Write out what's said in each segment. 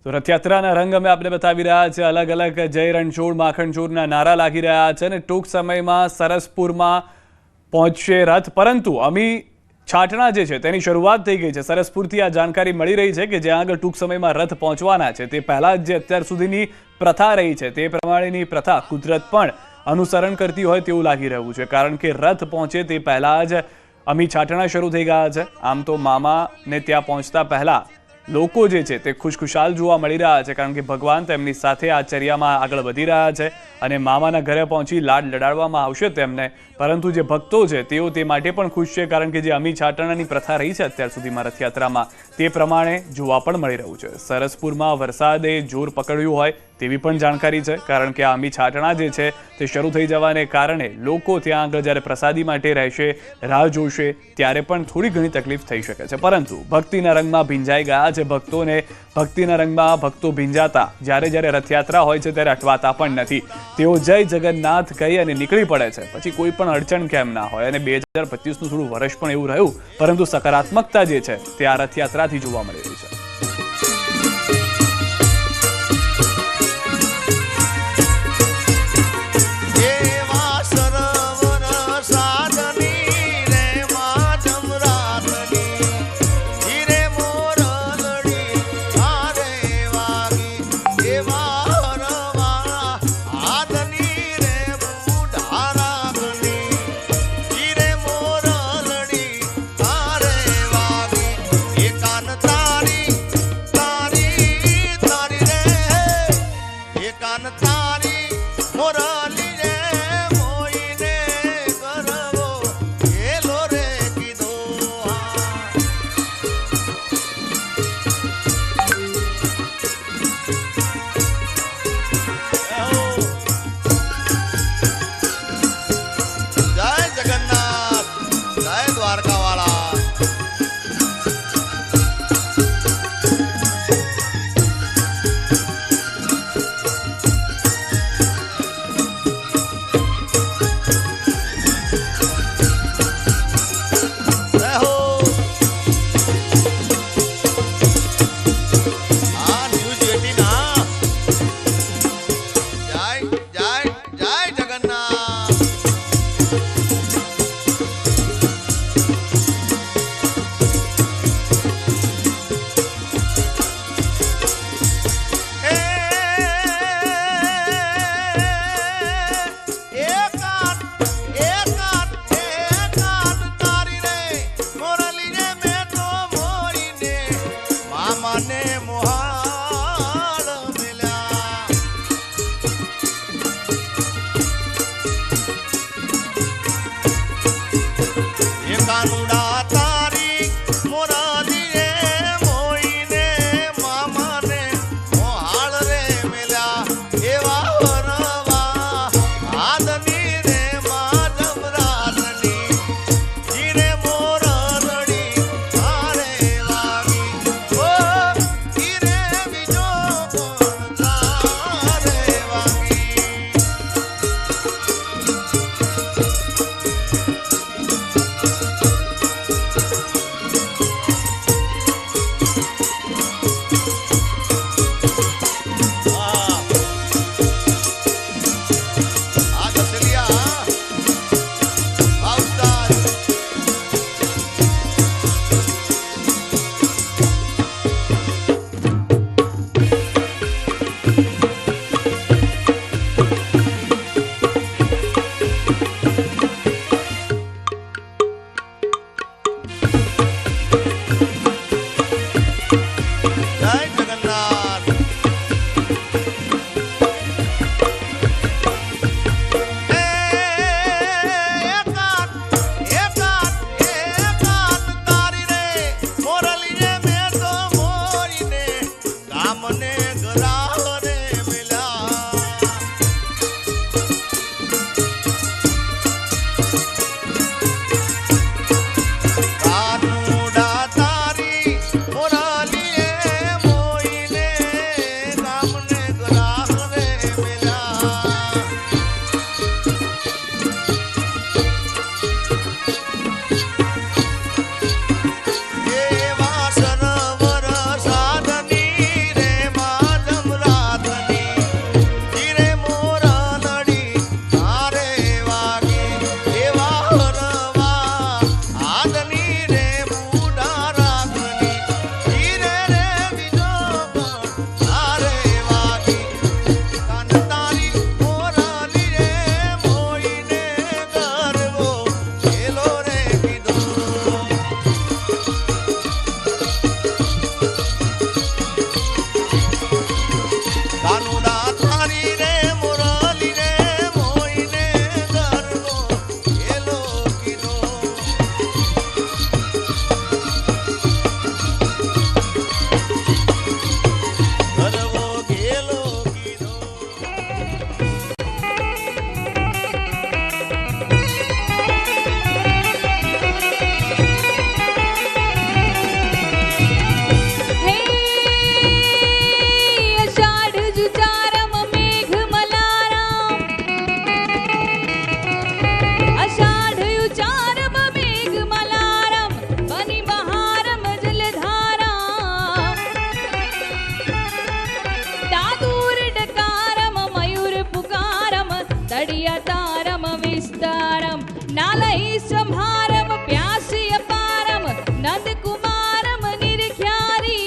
તો રથયાત્રાના રંગ અમે આપને બતાવી રહ્યા છે। અલગ અલગ જય રણછોડ માખણચોરના નારા લાગી રહ્યા છે અને ટૂંક સમયમાં સરસપુરમાં પહોંચશે રથ। પરંતુ અમી છાટણા જે છે તેની શરૂઆત થઈ ગઈ છે। સરસપુરથી આ જાણકારી મળી રહી છે કે જ્યાં આગળ ટૂંક સમયમાં રથ પહોંચવાના છે તે પહેલા જ જે અત્યાર સુધીની પ્રથા રહી છે તે પ્રમાણેની પ્રથા કુદરત પણ અનુસરણ કરતી હોય તેવું લાગી રહ્યું છે, કારણ કે રથ પહોંચે તે પહેલા જ અમી છાટણા શરૂ થઈ ગયા છે। આમ તો મામાને ત્યાં પહોંચતા પહેલા લોકો જે છે તે ખુશખુશાલ જોવા મળી રહ્યા છે, કારણ કે ભગવાન તેમની સાથે આ ચર્યામાં આગળ વધી રહ્યા છે અને મામાના ઘરે પહોંચી લાડ લડાડવામાં આવશે તેમને। પરંતુ જે ભક્તો છે તેઓ તે માટે પણ ખુશ છે, કારણ કે જે અમી છાટણાની પ્રથા રહી છે અત્યાર સુધીમાં રથયાત્રામાં તે પ્રમાણે જોવા પણ મળી રહ્યું છે। સરસપુરમાં વરસાદે જોર પકડ્યું હોય તેવી પણ જાણકારી છે, કારણ કે આ અમી છાટણા જે છે તે શરૂ થઈ જવાને કારણે લોકો ત્યાં આગળ જ્યારે પ્રસાદી માટે રહેશે, રાહ જોશે ત્યારે પણ થોડી ઘણી તકલીફ થઈ શકે છે। પરંતુ ભક્તિના રંગમાં ભીંજાઈ ગયા છે ભક્તોને। ભક્તિના રંગમાં ભક્તો ભીંજાતા જ્યારે રથયાત્રા હોય છે ત્યારે અટવાતા પણ નથી। તેઓ જય જગન્નાથ કહી અને નીકળી પડે છે, પછી કોઈ પણ અડચણ કેમ ના હોય। અને 2025નું થોડું વર્ષ પણ એવું રહ્યું, પરંતુ સકારાત્મકતા જે છે તે આ રથયાત્રાથી જોવા મળી રહી છે। તારી पर्यतारम विस्तारम नालई संहारम प्यासी अपारम नंद कुमारम निरख्यारी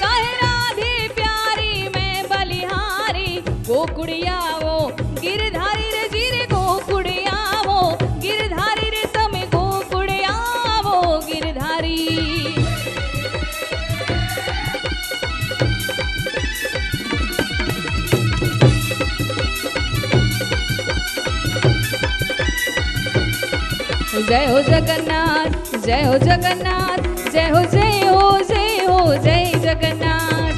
कहे राधे प्यारी मैं बलिहारी गोकुड़ियाओ गिरधारी रे जीरे गोकुड़ियाओ गिरधारी रे તમે गोकुड़ियाओ गिरधारी जय हो जगन्नाथ जय हो जगन्नाथ जय हो जय हो जय हो जय जगन्नाथ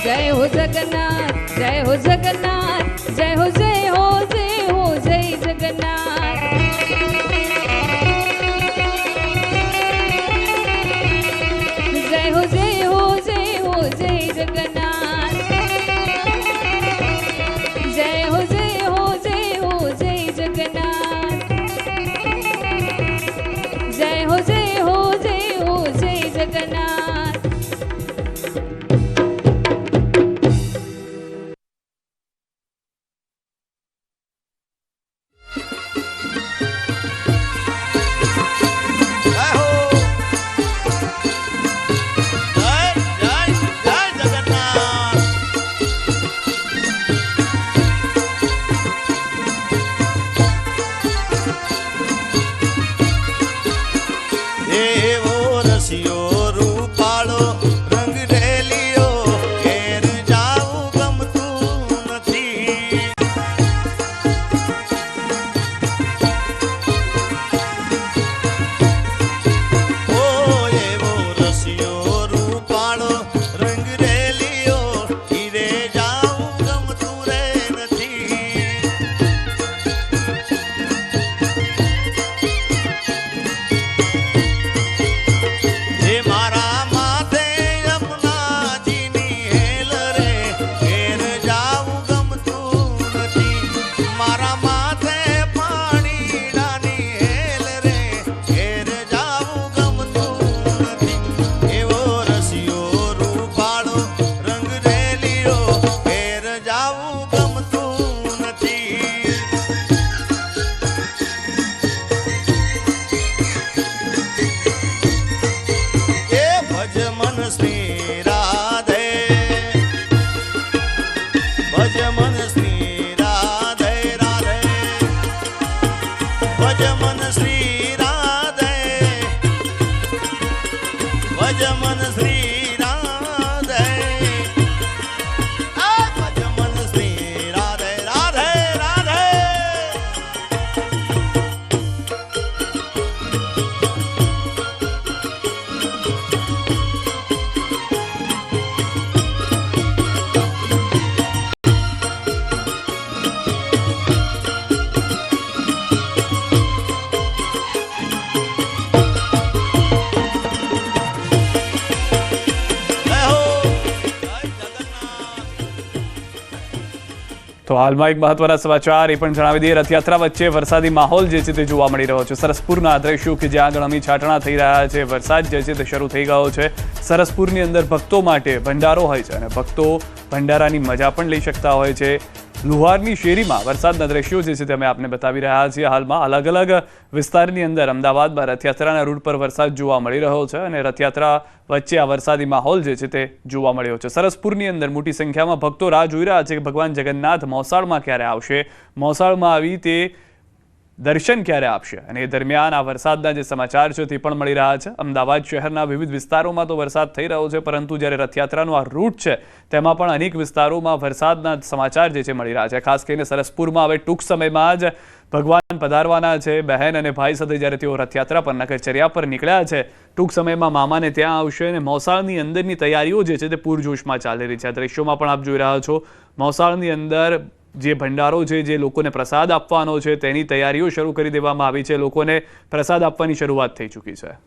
जय हो जगन्नाथ जय हो जगन्नाथ जय हो जय हो जय हो जय जगन्नाथ जय हो जय हो जय हो जय जगन्नाथ जय हो जय हो जय हो जय जगन्नाथ जय हो जय हो जय हो जय जगन्नाथ તો હાલમાં એક મહત્વના સમાચાર એ પણ જણાવી દઈએ, રથયાત્રા વચ્ચે વરસાદી માહોલ જે છે તે જોવા મળી રહ્યો છે. સરસપુરના દ્રશ્યો કે જ્યાં આગળ અમી છાંટણા થઈ રહ્યા છે, વરસાદ જે છે તે શરૂ થઈ ગયો છે. સરસપુરની અંદર ભક્તો માટે ભંડારો હોય છે અને ભક્તો ભંડારાની મજા પણ લઈ શકતા હોય છે. લુહારની શેરીમાં વરસાદના દ્રશ્યો જે છે તે અમે આપને બતાવી રહ્યા છીએ. હાલમાં અલગ અલગ વિસ્તારની અંદર અમદાવાદમાં રથયાત્રાના રૂટ પર વરસાદ જોવા મળી રહ્યો છે અને રથયાત્રા વચ્ચે આ વરસાદી માહોલ જે છે તે જોવા મળ્યો છે. સરસપુરની અંદર મોટી સંખ્યામાં ભક્તો રાહ જોઈ રહ્યા છે કે ભગવાન જગન્નાથ મોસાળમાં ક્યારે આવશે, મોસાળમાં આવી તે દર્શન ક્યારે આપશે. અને એ દરમિયાન આ વરસાદના જે સમાચાર છે તે પણ મળી રહ્યા છે. અમદાવાદ શહેરના વિવિધ વિસ્તારોમાં તો વરસાદ થઈ રહ્યો છે, પરંતુ જ્યારે રથયાત્રાનો આ રૂટ છે તેમાં પણ અનેક વિસ્તારોમાં વરસાદના સમાચાર જે છે મળી રહ્યા છે. ખાસ કરીને સરસપુરમાં હવે ટૂંક સમયમાં જ ભગવાન પધારવાના છે. બહેન અને ભાઈ સાથે જ્યારે તેઓ રથયાત્રા પર નગરચર્યા પર નીકળ્યા છે, ટૂંક સમયમાં મામાને ત્યાં આવશે અને મોસાળની અંદરની તૈયારીઓ જે છે તે પૂરજોશમાં ચાલી રહી છે. આ દ્રશ્યોમાં પણ આપ જોઈ રહ્યા છો, મોસાળની અંદર જે ભંડારો છે, જે લોકોને પ્રસાદ આપવાનો છે, તેની તૈયારીઓ શરૂ કરી દેવામાં આવી છે. લોકોને પ્રસાદ આપવાની શરૂઆત થઈ ચૂકી છે.